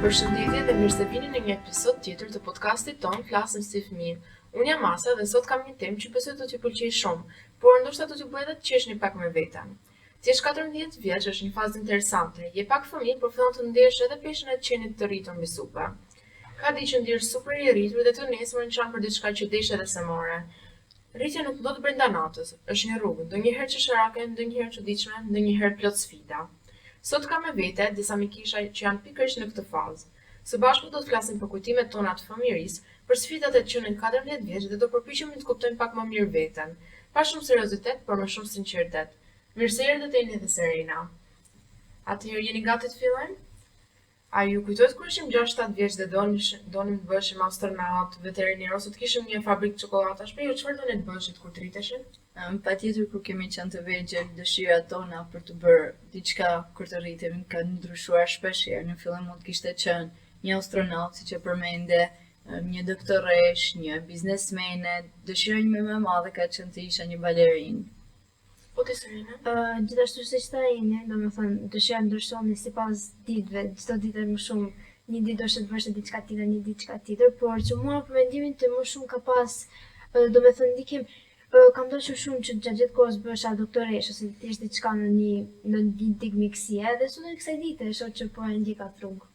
Përshëndetje dhe mirë se vini në një episod tjetër të podcastit ton Flasim si fëmijë. Unë jam Asa dhe sot kam një temë që besoj do t'ju pëlqejë shumë, por ndoshta do t'ju bëjë edhe të qeshni pak me veten. Ti je 14 vjeç, është një fazë interesante. Je pak fëmijë, por fillon të ndjesh edhe peshën e të qenit të rritur mbi supa. Ka ditë që ndjesh super i rritur dhe të nesër në çan për diçka që dish edhe se more. Rritja nuk ndodh brenda natës, është një rrugë, ndonjëherë çesharake, ndonjëherë çuditshme, ndonjëherë plot sfida. Sot kam me vete disa mikisha që janë pikërisht në këtë fazë. Së bashku do të flasim për kujtimet tona të fëmijërisë, për sfidat e të qenit 14 vjeç dhe do përpiqemi të kuptojmë pak më mirë veten, pa shumë seriozitet, por me shumë sinqeritet. Mirë se erdhët e jeni dhe Serena. Atëherë jeni gati të fillojmë? A ju kujtohet kur ishim 6-7 vjeç dhe donim të bëheshim astronaut, veterinar ose të kishim një fabrikë çokoladash? Për ju çfarë doni të bëheshit kur të rriteshin? Patjetër kur kemi qenë të vegjël, dëshirat tona për të bërë diçka kur të rritemi kanë ndryshuar shpeshherë. Në fillim mund të kishte qenë një astronaut, siç e përmende, një doktoresh, një biznesmene. Dëshira ime më e madhe ka qenë të isha një balerinë. Po ti Serena? Gjithashtu siç tha Ine, domethënë dëshira ndryshon sipas ditëve, çdo ditë më shumë. Një ditë do të bësh diçka tjetër, një diçka tjetër, por që mua për mendimin tim më shumë ka pas, domethënë ndikim, kam dashur shumë që gjatë kohës bëhesha doktoresh ose të thjesht diçka në një teknikësie dhe sot e kësaj dite shoh që po e ndjek atë rrugë.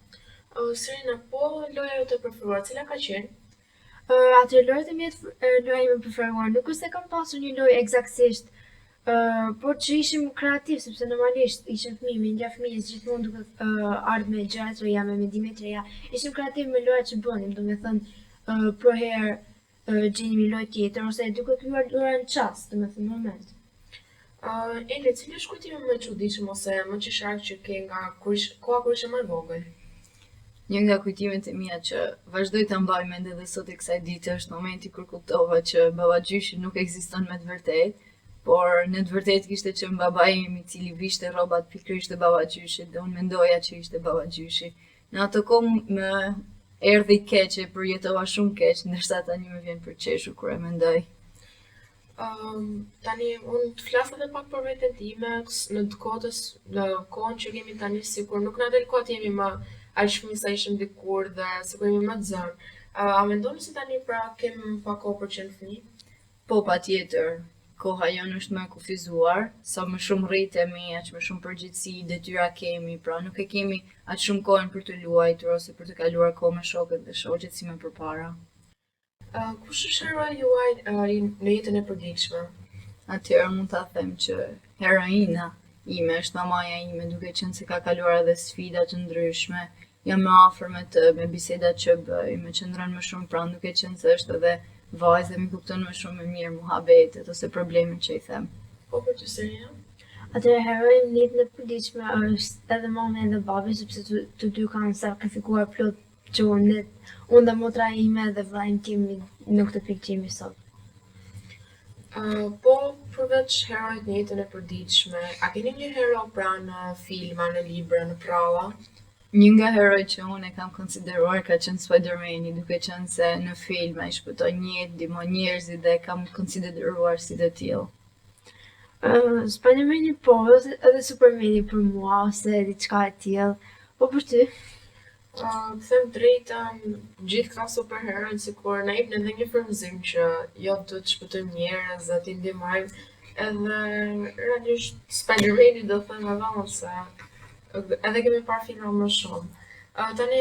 Serena, po loja jote e preferuar, cila ka qenë? Atë lojët e mia loja ime e preferuar, nuk është se kam pasur një lojë eksaktësisht, por që ishim kreativ, sepse normalisht ishim fëmijë, mendja e fëmijës gjithmonë duke ardhur me gjëra të reja, me mendime të reja. Ishim kreativ me lojat që bënim, domethënë për herë gjenim një lojë tjetër ose duke krijuar lojë në çast, domethënë në moment. Ele, cili është kujtimi më i çuditshëm ose më qesharak që ke nga koha kur ishe më e vogël? Një nga kujtimet e mia që vazhdoj ta mbaj mend edhe sot e kësaj dite është momenti kur kuptova që babagjyshi nuk ekziston me të vërtetë, por në të vërtetë kishte qenë babai im i cili vishte rrobat pikërisht të babagjyshit dhe unë mendoja që ishte babagjyshi. Në atë kohë më erdhi keq e përjetova shumë keq, ndërsa tani më vjen për qeshur kur e mendoj. Tani unë të flas edhe pak për veten time, në kohën që kemi tani sikur nuk na del kohë të jemi më aq fëmijë sa ishim dikur dhe sikur jemi më të zënë. A mendoni se tani pra kemi pak kohë për qenë fëmijë? Po, patjetër. Koha jonë është më e kufizuar, sa më shumë rritemi, aq më shumë përgjegjësi, detyra kemi, pra nuk e kemi aq shumë kohën për të luajtur ose për të kaluar kohë me shokët dhe shoqet si më përpara. Kush është heroja juaj në jetën e përditshme? Atëherë mund ta them që heroina ime është mamaja ime, duke qenë se ka kaluar edhe sfida të ndryshme. Jam më afër me të, me bisedat që bëj, me qëndron më shumë pranë, duke qenë se është edhe vajzë dhe mi kupton më shumë mirë muhabetet ose problemet që i them. Po për ty Serena? Atëherë heroja në jetën e përditshme është edhe mama edhe babi, sepse të dy kanë sakrifikuar plot që unë dhe motra ime dhe vllai tim në këtë pikë që jemi sot. Po përveç herojt në jetën e përditshme, a keni një hero pra në filma, në libra, në pralla? Një nga herojt që unë e kam konsideruar ka qenë Spider-Mani, duke qenë se në film ai shpëton jetë, ndihmon njerëzit dhe e kam konsideruar si të tillë. Spider-Mani po, edhe Supermani për mua ose diçka e tillë. Po për ty? Të them drejtën, gjithë këta superherojt sikur na jepin edhe një frymëzim që jo do të shpëtojmë njerëz, t'i ndihmojmë, edhe realisht Spider-Mani do them edhe se edhe kemi parë filma më shumë. Tani,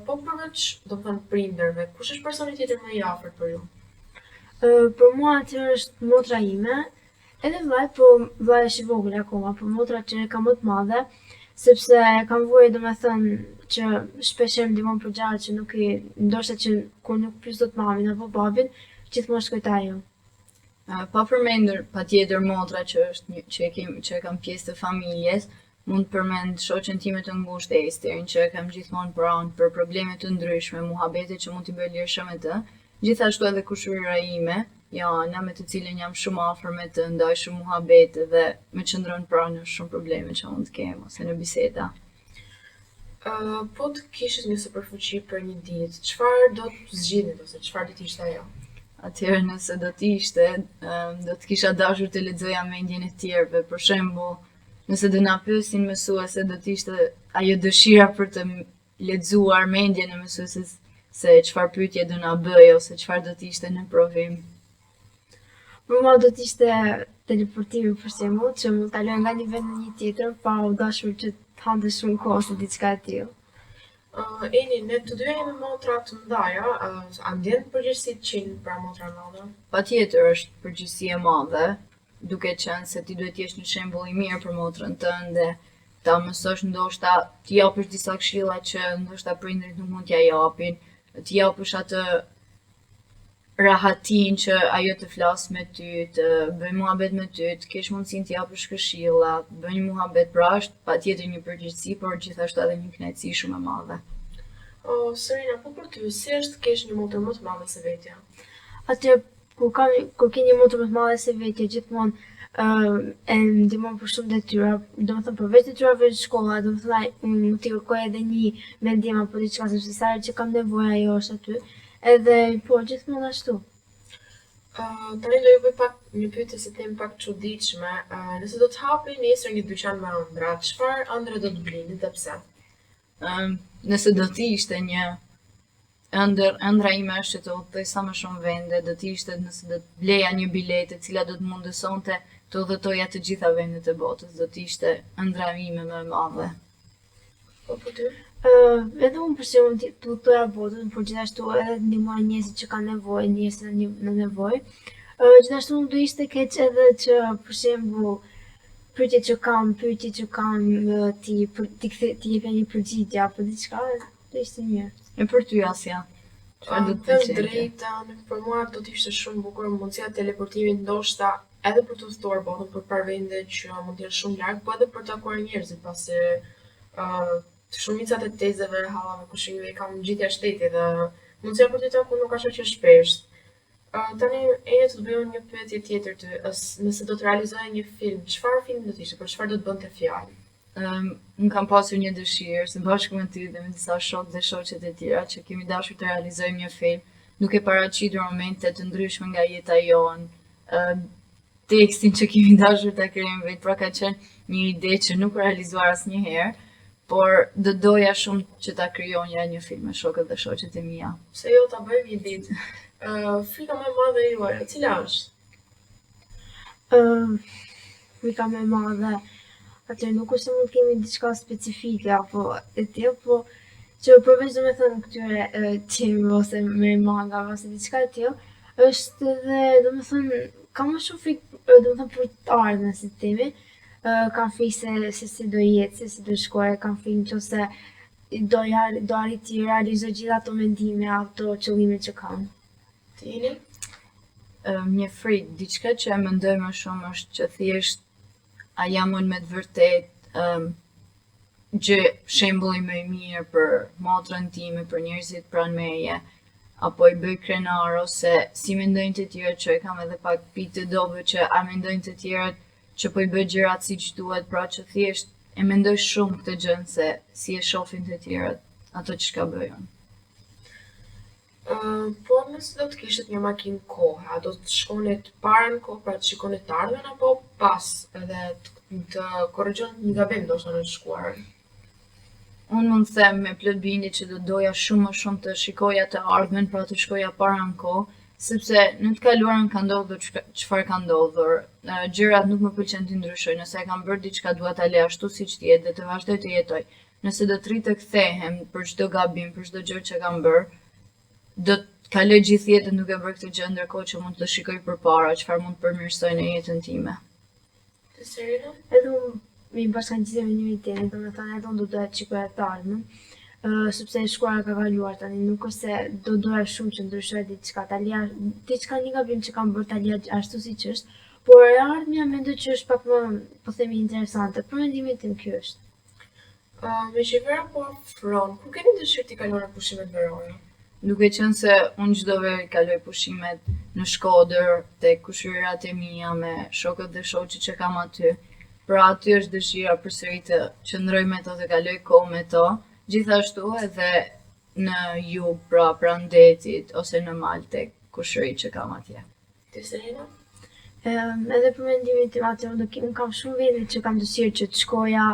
po përveç do thënë prindërve, kush është personi tjetër më i afërt për ju? Për mua atëherë është motra ime, edhe vllai, po vllai është i vogël akoma, por motra që ka më të madhe, sepse kam vujë domethënë që shpeshherë ndihmon për gjëra që nuk i ndoshta që kur nuk pyes dot mamin apo babin, gjithmonë shkojt ajo. Pa përmendur patjetër motra që është që e kam pjesë të familjes, mund të përmend shoqen time të ngushtë Esterin, që e kam gjithmonë pranë për probleme të ndryshme, muhabete që mund t'i bëj lirshëm me të. Gjithashtu edhe kushëria ime, Joana, me të cilën jam shumë afër me të, ndaj shumë muhabete dhe më qëndron pranë në shumë probleme që mund të kem ose në biseda. Po të kishit një superfuqi për një ditë, çfarë do të zgjidhit ose çfarë do të ishte ajo? Atëherë nëse do të ishte, do të kisha dashur të lexoja mendjen e tjerëve, për shembull, nëse do na pyesin mësuese do të ishte ajo dëshira për të lexuar mendjen e mësuesit se çfarë pyetje do na bëj ose çfarë do të ishte në provim. Për mua do të ishte teleportimi për shembull, që mund të kaloj nga një vend në një tjetër pa u dashur që të hante shumë kohë ose diçka e tillë. Eni, ne të dyja jemi motra të ndaja, a ndjen përgjegjësi të qenë pra motra mëdha? Patjetër është përgjegjësi e madhe, duke qenë se ti duhet të jesh një shembull i mirë për motrën tënde, ta mësosh ndoshta t'i japësh disa këshilla që ndoshta prindrit nuk mund t'ja japin, t'i japësh atë rahatin që ajo të flasë me ty, të bëj muhabet me ty, të kesh mundësinë t'i japësh këshilla, të bëj një muhabet, pra është patjetër një përgjegjësi, por gjithashtu edhe një kënaqësi shumë e madhe. Serena, po për ty, si është të kesh një motër më të madhe se vetja? Atë kur ke një motër më të madhe se vetja, gjithmonë e ndihmon për shumë detyra, domethënë përveç detyrave të shkolla, domethënë nuk t'i kërkoj edhe një mendim apo diçka sepse sa herë që kam nevojë ajo është aty. Edhe po gjithmonë ashtu. Tani do ju bëj pak një pyetje se them pak çuditshme. Nëse do të hapi nesër një dyqan me ëndra, çfarë ëndre do të blini dhe pse? Nëse do të ishte një ëndra ime është që të udhëtoj sa më shumë vende, do të ishte nëse do të bleja një biletë e cila do të mundësonte të udhëtoja të gjitha vendet e botës, do të ishte ëndra ime më e madhe. Po për ty? Edhe unë për shembull të udhëtoja botën, por gjithashtu edhe të ndihmoj njerëzit që kanë nevojë, njerëzit në nevojë. Gjithashtu nuk do ishte keq edhe që për shembull pyetje që kam ti jepja një përgjigje apo diçka, do ishte mirë. E për ty Asja, çfarë do të Them pëlqente? drejtën, për mua do të ishte shumë bukur mundësia e teleportimit, ndoshta edhe për të udhëtuar botën përpara vende që mund të jenë shumë larg, po edhe për të takuar njerëzit, pasi shumicat e tezeve, hallave, kushingve i kam gjithë jashtë shtetit dhe mundësia për të takuar nuk është që shpesh. Tani e të bëjmë një pyetje tjetër ty, nëse do të realizoje një film, çfarë film do të ishte, për çfarë do të bënte fjalë? Unë kam pasur një dëshirë, së bashku me ty dhe me disa shokë dhe shoqet e tjera, që kemi dashur të realizojmë një film, duke paraqitur momente të ndryshme nga jeta jonë, tekstin që kemi dashur ta krijojmë vetë, pra ka qenë një ide që nuk realizuar asnjëherë, por do doja shumë që ta krijonja një film me shokët dhe shoqet e mia. Pse jo ta bëjmë një ditë? Frika më e madhe e juaja, cila është? Frika më e madhe, atë nuk është se mund të kemi diçka specifike apo e tillë, po që përveç domethënë këtyre tim ose me manga ose diçka e tillë, është edhe domethënë kam më shumë frikë domethënë për të ardhmen si themi. Kam frikë se si do jetë, se si do shkojë, kam frikë nëse do arrit të realizoj gjithë ato mendime, ato qëllime që kam. Tini? Një frikë, diçka që e mendoj më shumë është që thjesht a jam unë me të vërtet gjë shembulli më i mirë për motrën time, për njerëzit pranë meje, apo i bëj krenar ose si mendojnë të tjerët që e kam edhe pak pikë të dobët që a mendojnë të tjerët që po i bëj gjërat siç duhet, pra që thjesht e mendoj shumë këtë gjën se si e shohin të tjerët ato që ka bëj unë. Po nëse do të kishit një makinë kohe, a do të shkonit para në kohë, pra të shikonit të ardhmen apo pas edhe të korrigjon një gabim ndoshta në të shkuarën? Unë mund të them me plot bindje që do doja shumë më shumë të shikoja të ardhmen, pra të shkoja para në kohë, sepse në të kaluarën ka ndodhur çfarë ka ndodhur. Gjërat nuk më pëlqen të ndryshoj. Nëse e kam bërë diçka dua ta lej ashtu siç jetë dhe të vazhdoj të jetoj. Nëse do të rrit të kthehem për çdo gabim, për çdo gjë që kam bërë, do të kaloj gjithë jetën duke bërë këtë gjë, ndërkohë që mund të shikoj përpara çfarë mund të përmirësoj në jetën time. Të Serena? Edhe unë mi bashkangjitem me një tjetër, domethënë edhe unë do doja të shikoja të ardhmen. Sepse shkuara ka kaluar tani, nuk është se do doja shumë që ndryshoj diçka, diçka një gabim që kam bërë ta lija ashtu siç është, por e ardhmja mendoj që është pak më, po themi, interesante. Për mendimin tim kjo është. Me që vera po afron, ku keni dëshirë t'i kaloni pushimet verore? Duke qenë se unë çdo verë kaloj pushimet në Shkodër, tek kushërirat e mia me shokët dhe shoqet që kam aty. Pra aty është dëshira përsëri të qëndroj me to, të kaloj kohë me to. Gjithashtu edhe në jug, pra pranë detit ose në mal tek kushërit që kam atje. Ti Serena? Edhe për mendimin tim atë unë kam shumë vende që kam dëshirë që të shkoja,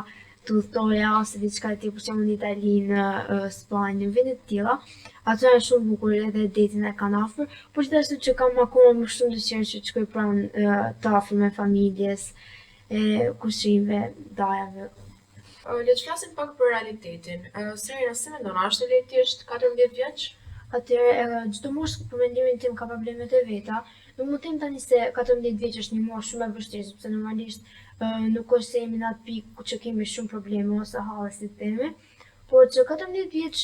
të udhtoja ose diçka e tillë, për shembull në Itali, në Spanjë, në vende të tilla. Ato janë shumë bukur edhe detin e kanë afër, por gjithashtu që kam akoma më shumë dëshirë që të shkoj pranë të afër me familjes, kushrimeve, dajave. Le të flasim pak për realitetin. Serena, si mendon, a është e lehtë ti është 14 vjeç? Atëherë, çdo moshë për mendimin tim ka problemet e veta. Nuk mund të them tani se 14 vjeç është një moshë shumë e vështirë, sepse normalisht nuk është se jemi në atë pikë ku që kemi shumë probleme ose halle si themi, por që 14 vjeç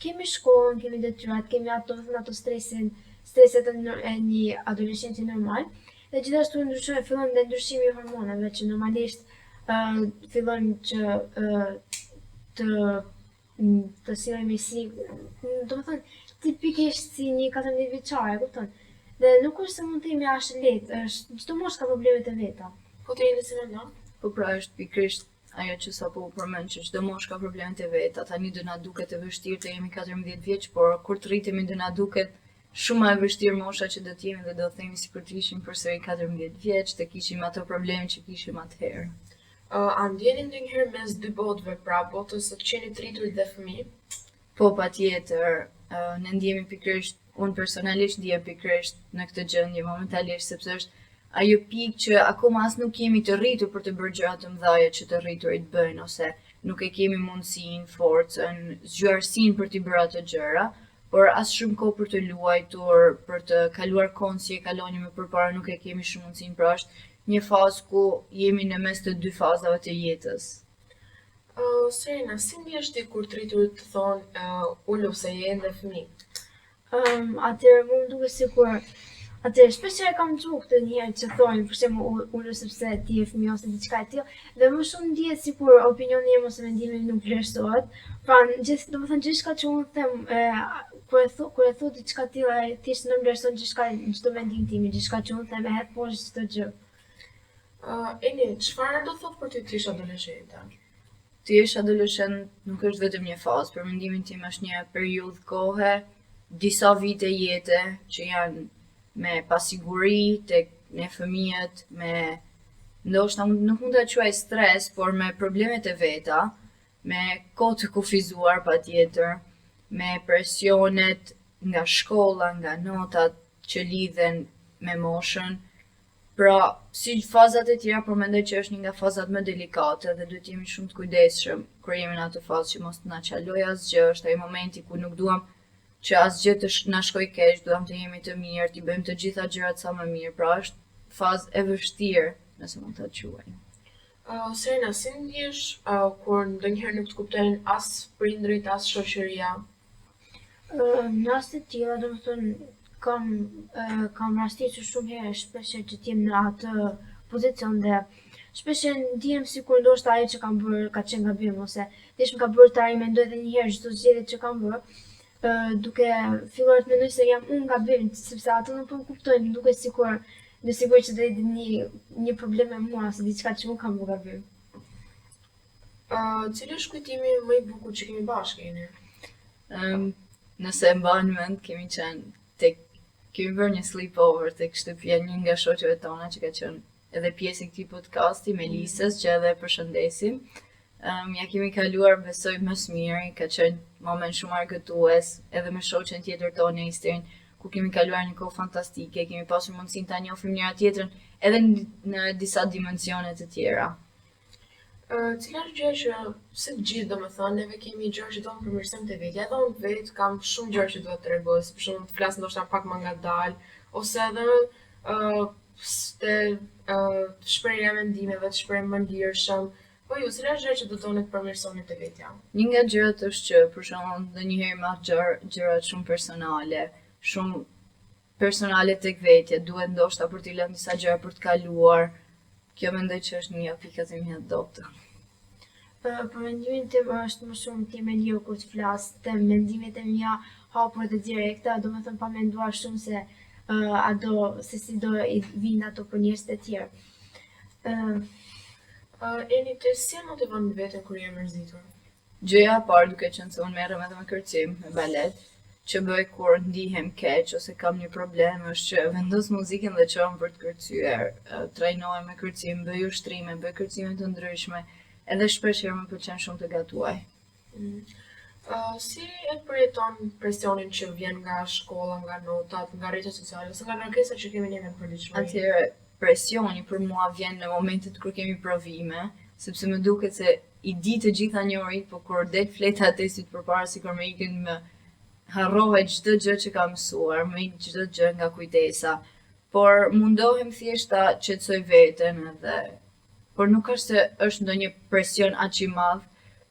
kemi shkollën, kemi detyrat, kemi ato streset e një adoleshenti normal, dhe gjithashtu fillon dhe ndryshimi i hormonave që normalisht fillon që të sillemi si, domethënë tipikisht si një 14 vjeçare, kupton? Dhe nuk është se mund të themi është lehtë, është çdo moshë ka problemet e veta. Po të jeni si mendon? Po pra është pikërisht ajo që sapo u përmend që çdo moshë ka problemet e veta. Tani do na duket e vështirë të jemi 14 vjeç, por kur të rritemi do na duket shumë e vështirë mosha që do të jemi dhe do të themi sikur të ishim përsëri 14 vjeç, të kishim ato probleme që kishim atëherë. A ndjeni ndonjëherë mes dy botëve, pra botës së të qenit rritur dhe fëmijë? Po patjetër, ne ndjemi pikërisht, unë personalisht ndjem pikërisht në këtë gjendje momentalisht sepse është ajo pikë që akoma as nuk jemi të rritur për të bërë gjëra të mëdha që të rriturit bëjnë ose nuk e kemi mundësinë, forcën, zgjuarsinë për të bërë ato gjëra, por as shumë kohë për të luajtur, për të kaluar kohën si e kaloni më përpara nuk e kemi shumë mundësinë, pra është një fazë ku jemi në mes të dy fazave të jetës. Serena, si ndihesh ti kur të rriturit të thonë ulu se je ende fëmijë? Atëherë më duket sikur atëherë shpesh e kam dëgjuar këtë një herë që thonë për shembull ulu sepse ti je fëmijë ose diçka e tillë, dhe më shumë ndihet sikur opinioni im ose mendimi im nuk vlerësohet. Pra domethënë gjithçka që unë them kur e thu diçka të tillë thjesht nuk vlerëson çdo mendim tim, gjithçka që unë them e hedh poshtë çdo gjë. Eni, çfarë do thotë për ty të ish adoleshente? Të jesh adoleshent nuk është vetëm një fazë, për mendimin tim është një periudhë kohe, disa vite jete që janë me pasiguri tek ne fëmijët, me ndoshta nuk mund ta quaj stres, por me problemet e veta, me kohë të kufizuar patjetër, me presionet nga shkolla, nga notat që lidhen me moshën. Pra, si fazat e tjera, por mendoj që është një nga fazat më delikate dhe duhet jemi shumë të kujdesshëm kur jemi në atë fazë që mos të na qaloj asgjë, është ai momenti ku nuk duam që asgjë të na shkoj keq, duam të jemi të mirë, të bëjmë të gjitha gjërat sa më mirë, pra është fazë e vështirë, nëse mund ta quajmë. Serena, si ndihesh kur ndonjëherë nuk të kuptojnë as prindrit, as shoqëria? Në raste të tilla, domethënë kam rastitur shumë herë shpesh që t'jem në atë pozicion dhe shpesh ndihem sikur ndoshta ajo që kam bërë ka qenë gabim ose thjesht më ka bërë të rimendoj edhe një herë çdo zgjedhje që kam bërë, duke filluar të mendoj se jam unë gabim, sepse ato nuk po më kuptojnë, më duket sikur që do jetë një problem me mua ose diçka që unë kam bërë gabim. Cili është kujtimi më i bukur që kemi bashkë jeni? Nëse e mban mend, kemi bërë një sleepover tek shtëpia një nga shoqeve tona që ka qenë edhe pjesë e këtij podcasti, Melisës, që edhe e përshëndesim. Ja kemi kaluar besoj më së miri, ka qenë moment shumë argëtues, edhe me shoqen tjetër tonë Isterin, ku kemi kaluar një kohë fantastike, kemi pasur mundësinë ta njohim njëra tjetrën edhe në disa dimensione të tjera. Cila është gjëja që se të gjithë domethënë neve kemi gjëra që do të përmirësojmë te vetja, edhe unë vetë kam shumë gjëra që dua të rregoj, për shembull të flas ndoshta pak më ngadalë ose edhe shprehja e mendimeve, të shpreh më lirshëm. Po ju, cila është gjëja që do doni të përmirësoni te vetja? Një nga gjërat është që për shembull ndonjëherë marr gjërat shumë personale tek vetja, duhet ndoshta për t'i lënë disa gjëra për të kaluar. Kjo mendoj që është një pikat e mia dopta. Për mendimin tim është më shumë ti me lirë kur të flas, të mendimet e mia hapur dhe direkta, domethënë pa menduar shumë se si do i vinë ato për njerëz të tjerë. Eni, të si e motivon veten kur je mërzitur? Gjëja e parë duke qenë se unë merrem edhe me kërcim, me balet, që bëj kur ndihem keq ose kam një problem është që vendos muzikën dhe çohem për të kërcyer, trajnohem me kërcim, bëj ushtrime, bëj kërcime të ndryshme, edhe shpesh herë më pëlqen shumë të gatuaj. Si e përjeton presionin që vjen nga shkolla, nga notat, nga rrjetet sociale, ose nga kërkesat që kemi ne në përditshmëri? Atëherë, presioni për mua vjen në momentet kur kemi provime, sepse më duket se i di të gjitha njohurit, po kur del fleta e testit përpara sikur më ikin më harrohet çdo gjë që kam mësuar, më ik çdo gjë nga kujtesa. Por mundohem thjesht ta qetësoj veten edhe por nuk është se është ndonjë presion aq i madh,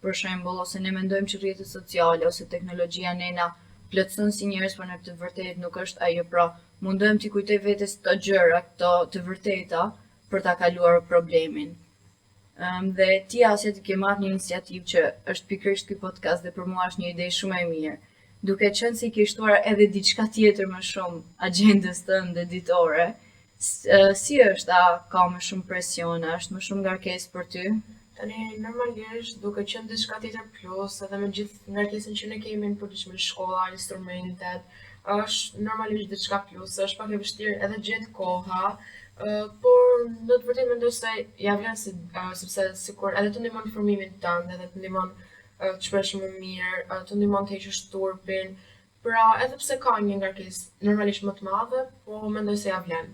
për shembull, ose ne mendojmë që rrjetet sociale ose teknologjia ne na plotëson si njerëz, por në të vërtetë nuk është ajo. Pra, mundohem t'i kujtoj vetes këto gjëra, këto të vërteta për ta kaluar problemin. Dhe ti Asja ti ke marrë një iniciativë që është pikërisht ky podcast dhe për mua është një ide shumë e mirë. Duke qenë se i ke shtuar edhe diçka tjetër më shumë agjendës tënde ditore, si është, a ka më shumë presion, a është më shumë ngarkesë për ty? Tani, normalisht, duke qenë diçka tjetër plus, edhe me gjithë ngarkesën që ne kemi në përditshmëri, shkolla, instrumentet, është normalisht diçka plus, është pak e vështirë edhe gjetë koha, por do të vërtet mendoj se ja vlen sepse sikur edhe të ndihmon formimin tënd, edhe të ndihmon të shpresh më mirë, të ndihmon të heqësh turpin. Pra, edhe pse ka një ngarkesë normalisht më të madhe, po mendoj se ja vlen.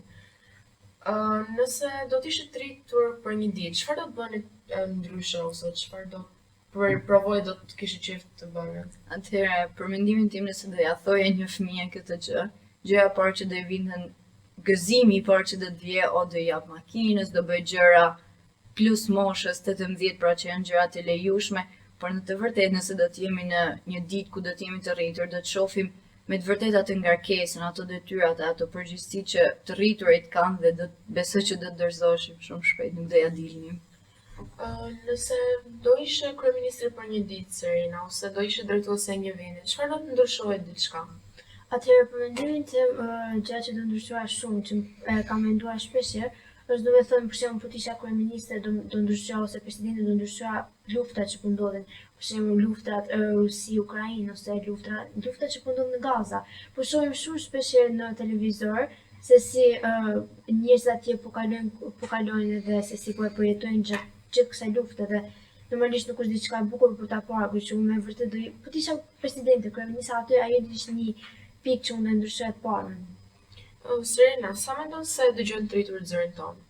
Nëse do të ishit rritur për një ditë, çfarë do të bëni ndryshe ose çfarë do provoj do të kishit qejf të bëni? Atëherë, për mendimin tim nëse do ja thoja një fëmijë këtë gjë, gjëja e parë që do i vinte gëzimi i parë që do të vije, o do i jap makinës, do bëj gjëra plus moshës 18, pra që janë gjëra të lejushme, por në të vërtetë nëse do të jemi në një ditë ku do të jemi të rritur, do të shohim me të vërtetë atë ngarkesën, ato detyrat, ato përgjegjësi që të rriturit kanë dhe do besoj që do të dorëzoheshim shumë shpejt, nuk do ja dilnim. Nëse do ishe kryeministri për një ditë, Serena, ose do ishe drejtuese e një vendi, çfarë do të ndryshohej diçka? Atëherë, për mendimin tim, gjëja që do ndryshoha shumë, që kam menduar shpeshherë, është do me thënë, për shembull, po të isha kryeministre, do ndryshoha ose presidenti do ndryshoha luftat që po ndodhin, për shembull luftat Rusi-Ukrainë ose luftat që po ndodhin në Gaza. Po shohim shumë shpeshherë në televizor se si njerëzit atje po kalojnë edhe se si po e përjetojnë gjithë kësaj lufte dhe normalisht nuk është diçka e bukur për ta parë, por që unë me vërtet po të isha presidente, kryeministra aty, ajo do ishte një pikë që unë do ndryshoja të parën. Serena, sa mendon se dëgjojnë të rritur zërin tonë?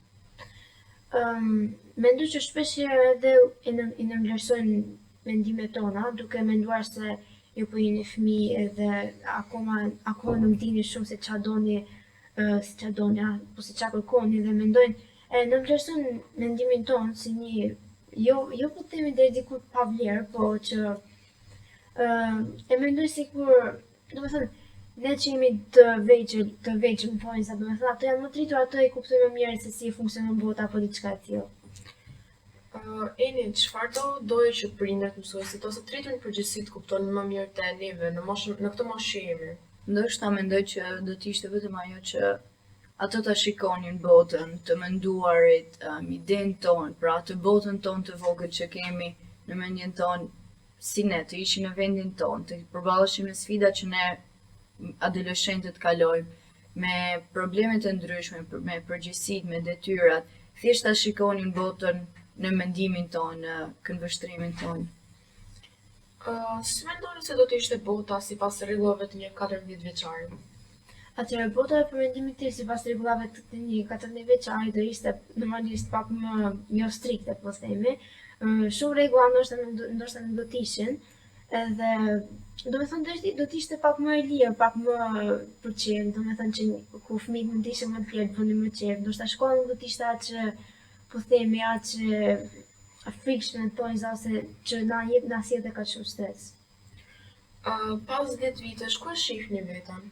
Mendoj që shpeshherë edhe i nënvlerësojnë mendimet tona, duke menduar se ju po jeni fëmijë edhe akoma nuk dini shumë se ç'a doni, po se ç'a kërkoni dhe mendojnë nënvlerësojnë mendimin tonë si një jo po themi deri diku pa vlerë, po që e mendoj sikur, domethënë ne që jemi të vegjël në thonjë, domethënë ato janë më të rritur, ato e kuptojnë më mirë se si funksionon bota apo diçka e tillë. Eni, çfarë doje që prindërit, mësuesit ose të rritur në përgjithësi të kuptonin më mirë te neve në këtë moshë që jemi? Ndoshta mendoj që do të ishte vetëm ajo që ato ta shikonin botën, të menduarit, idenë tonë, pra atë botën tonë të vogël që kemi në mendjen tonë, si ne të ishin në vendin tonë, të përballeshim me sfidat që ne adoleshentët kalojmë, me problemet e ndryshme, me përgjegjësitë, me detyrat, thjesht ta shikonin botën në mendimin tonë, në këndvështrimin tonë. Si mendoni se do të ishte bota sipas rregullave të një 14 vjeçari? Atëherë bota për mendimin tim sipas rregullave të një 14 vjeçari do ishte normalisht pak më jo strikte, po themi. Shumë rregulla ndoshta nuk do të ishin, edhe domethënë do të ishte pak më e lirë, pak më për qejf, domethënë që ku fëmijët mund të ishin më të lirë, bënin më qejf, ndoshta shkolla nuk do të ishte aq, po themi aq frikshme në thonjza ose që na sjellte kaq shumë stres. Pas 10 vitesh, ku e shihni veten?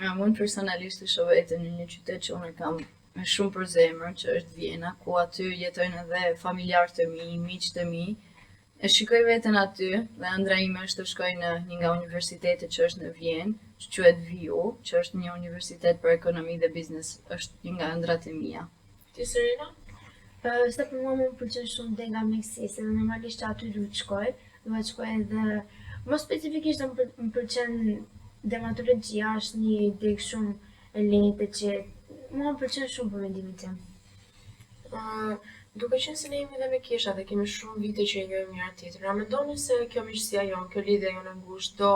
Unë personalisht e shoh veten në një qytet që unë kam me shumë për zemër, që është Vjena, ku aty jetojnë edhe familjarë të mi, miq të mi. E shikoj veten aty dhe ëndra ime është të shkoj në një nga universitetet që është në Vjenë, që quhet VU, që është një universitet për ekonomi dhe biznes, është një nga ëndrat e mia. Ti Serena? Se për mua më pëlqen shumë Denga Meksis, edhe normalisht aty duhet shkoj edhe më specifikisht më pëlqen dermatologjia, është një degë shumë e lehtë që mua më pëlqen shumë për mendimin tim. Duke qenë se ne jemi dhe me Kesha dhe kemi shumë vite që i njohim njëra tjetrin, a mendoni se kjo miqësia jonë, kjo lidhje jonë e ngushtë do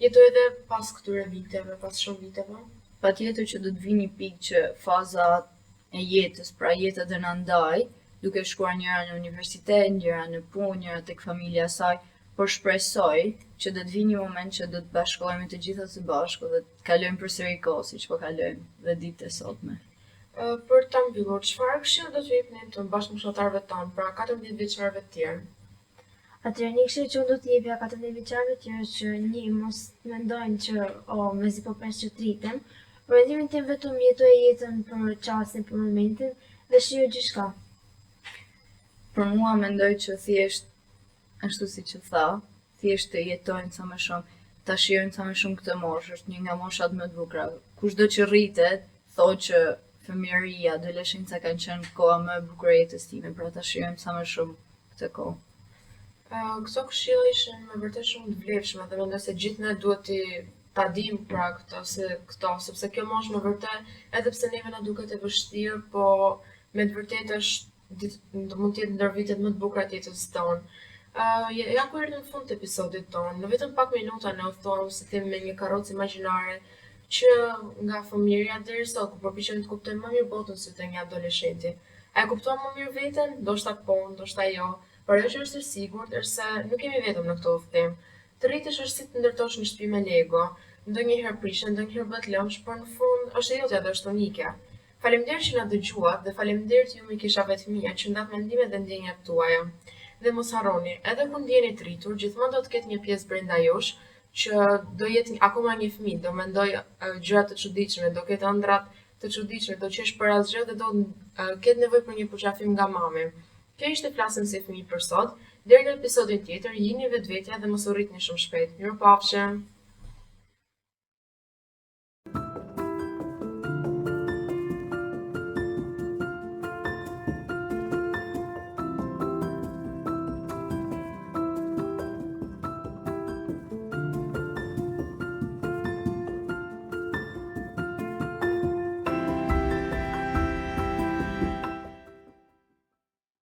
jetoj edhe pas këtyre viteve, pas shumë viteve? Patjetër që do të vini pikë që faza e jetës, pra jeta do na ndaj, duke shkuar njëra në universitet, njëra në punë, njëra tek familja e saj, por shpresoj që do të vini një moment që do të bashkohemi të gjitha së bashku dhe të kalojmë përsëri kohë siç po kalojmë dhe ditët e sotme. Për ta mbyllur, çfarë këshill do t'ju jepni të bashkëmoshatarëve tanë, pra 14 vjeçarëve të tjerë? Atëherë një këshill që unë do t'i jepja 14 vjeçarëve të tjerë që një mos mendojnë që mezi po pesh që tritem, por mendimin tim vetëm jetoje jetën për çastin, për momentin dhe shijo gjithçka. Për mua mendoj që thjesht ashtu siç e tha, thjesht të jetojnë sa më shumë, ta shijojnë sa më shumë këtë moshë, është një nga moshat më të bukura. Kushdo që rritet, thotë që fëmijëria, adoleshenca kanë qenë koha më e bukur e jetës time, pra ta shijojmë sa më shumë këtë kohë. Këto këshilla ishin me vërtet shumë të vlefshme dhe mendoj se gjithë ne duhet ta dim pra këto, sepse kjo moshë më vërtet, edhe pse neve na duket e vështirë, po me të vërtetë mund të jetë ndër vitet më të bukura të jetës tonë. Ja ku erdhëm në fund të episodit tonë. Në vetëm pak minuta ne u thuam se kemi me një karrocë imagjinare që nga fëmijëria deri sot ku përpiqem të kuptojmë më mirë botën se të një adoleshenti. A e kupton më mirë veten? Ndoshta po, ndoshta jo. Por ajo që është e sigurt është se nuk jemi vetëm në këtë udhtim. Të rritesh është si të ndërtosh një shtëpi me Lego. Ndonjëherë prishet, ndonjëherë bëhet lëmsh, por në fund është e jotja dhe është unike. Faleminderit që na dëgjuat dhe faleminderit ju mikishave të mia që ndat mendimet dhe ndjenjat tuaja. Dhe mos harroni, edhe kur ndjeni të rritur, gjithmonë do të ketë një pjesë brenda jush që do jetë akoma një fëmijë, do mendoj gjëra të çuditshme, do ketë ëndrat të çuditshme, do qesh për asgjë dhe do ketë nevojë për një përqafim nga mami. Kjo ishte Flasim si fëmijë për sot. Deri në episodin tjetër, jini vetvetja dhe mos u rritni shumë shpejt. Mirupafshim.